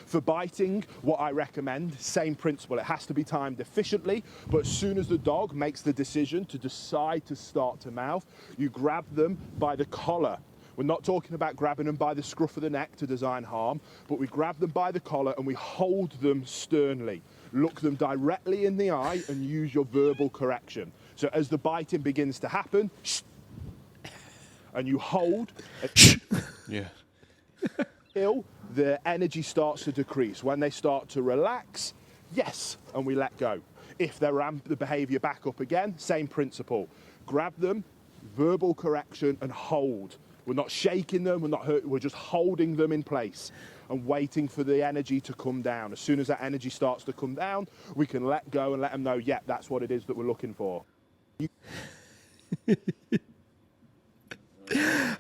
For biting, what I recommend, same principle. It has to be timed efficiently, but as soon as the dog makes the decision to decide to start to mouth, you grab them by the collar. We're not talking about grabbing them by the scruff of the neck to design harm, but we grab them by the collar and we hold them sternly. Look them directly in the eye and use your verbal correction. So as the biting begins to happen, shh, and you hold, yeah, till the energy starts to decrease. When they start to relax, yes, and we let go. If they ramp the behavior back up again, same principle. Grab them, verbal correction, and hold. We're not shaking them, we're not hurting, we're just holding them in place and waiting for the energy to come down. As soon as that energy starts to come down, we can let go and let them know, yeah, that's what it is that we're looking for.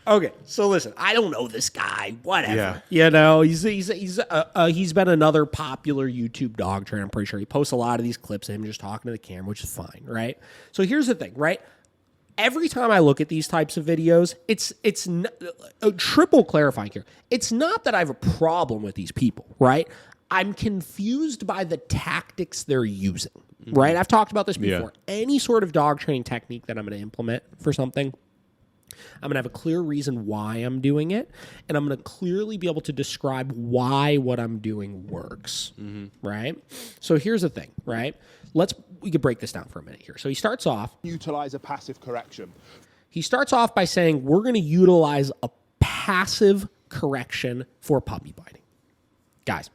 Okay, so listen, I don't know this guy, whatever. Yeah. You know, he's been another popular YouTube dog trainer. I'm pretty sure he posts a lot of these clips of him just talking to the camera, which is fine, right? So here's the thing, right? Every time I look at these types of videos, it's triple clarifying here. It's not that I have a problem with these people, right? I'm confused by the tactics they're using, right? I've talked about this before. Yeah. Any sort of dog training technique that I'm going to implement for something, I'm going to have a clear reason why I'm doing it, and I'm going to clearly be able to describe why what I'm doing works, right? So here's the thing, right? We could break this down for a minute here. So he starts off. Utilize a passive correction. He starts off by saying, we're going to utilize a passive correction for puppy biting. Guys,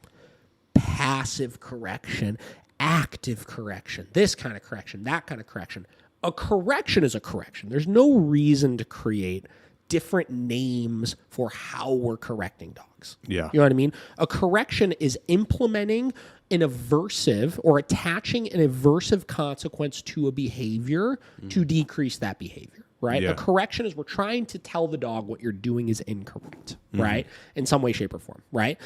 passive correction, active correction, this kind of correction, that kind of correction. A correction is a correction. There's no reason to create different names for how we're correcting dogs. Yeah. You know what I mean? A correction is implementing an aversive or attaching an aversive consequence to a behavior to decrease that behavior, right? Yeah. A correction is we're trying to tell the dog what you're doing is incorrect, right? In some way, shape, or form, right?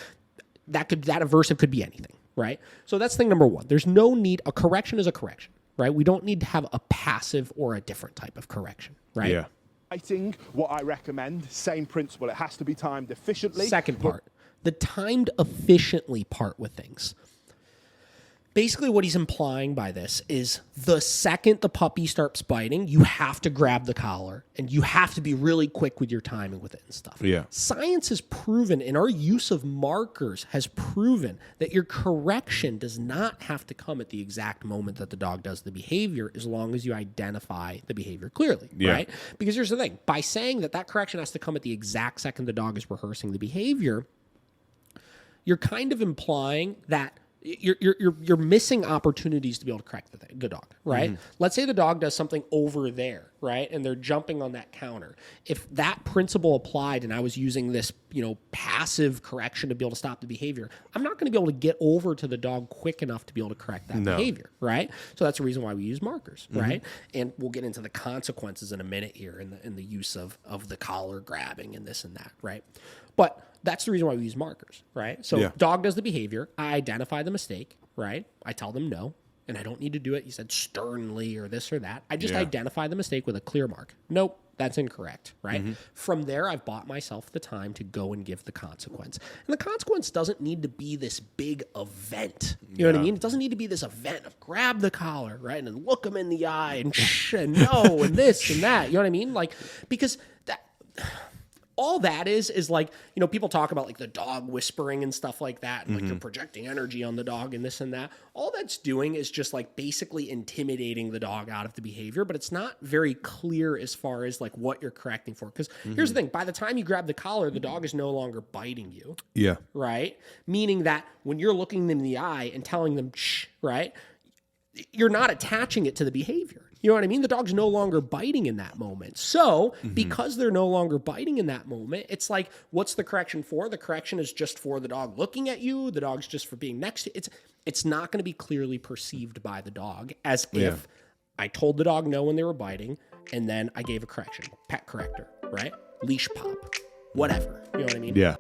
That aversive could be anything, right? So that's thing number one. There's no need. A correction is a correction, right? We don't need to have a passive or a different type of correction, right? Yeah. Biting, what I recommend, same principle. It has to be timed efficiently. Second part, the timed efficiently part with things. Basically, what he's implying by this is the second the puppy starts biting, you have to grab the collar and you have to be really quick with your timing with it and stuff. Yeah. Science has proven, and our use of markers has proven, that your correction does not have to come at the exact moment that the dog does the behavior, as long as you identify the behavior clearly, right? Because here's the thing. By saying that correction has to come at the exact second the dog is rehearsing the behavior, you're kind of implying that you're missing opportunities to be able to correct the dog, right? Let's say the dog does something over there, right? And they're jumping on that counter. If that principle applied and I was using this, passive correction to be able to stop the behavior, I'm not going to be able to get over to the dog quick enough to be able to correct that behavior, right? So that's the reason why we use markers, right? And we'll get into the consequences in a minute here in the use of the collar grabbing and this and that, right? But that's the reason why we use markers, right? So dog does the behavior. I identify the mistake, right? I tell them no, and I don't need to do it, you said, sternly or this or that. I just identify the mistake with a clear mark. Nope, that's incorrect, right? From there, I've bought myself the time to go and give the consequence. And the consequence doesn't need to be this big event. You know what I mean? It doesn't need to be this event of grab the collar, right? And then look them in the eye and shh and no and this and that. You know what I mean? Like, because that... all that is like, people talk about like the dog whispering and stuff like that. And like you're projecting energy on the dog and this and that. All that's doing is just like basically intimidating the dog out of the behavior, but it's not very clear as far as like what you're correcting for. Because here's the thing, by the time you grab the collar, the dog is no longer biting you. Yeah. Right? Meaning that when you're looking them in the eye and telling them, shh, right? You're not attaching it to the behavior. You know what I mean? The dog's no longer biting in that moment. So because they're no longer biting in that moment, it's like, what's the correction for? The correction is just for the dog looking at you. The dog's just for being next to you. It's not going to be clearly perceived by the dog as if I told the dog no when they were biting, and then I gave a correction, pet corrector, right? Leash pop, whatever. You know what I mean? Yeah.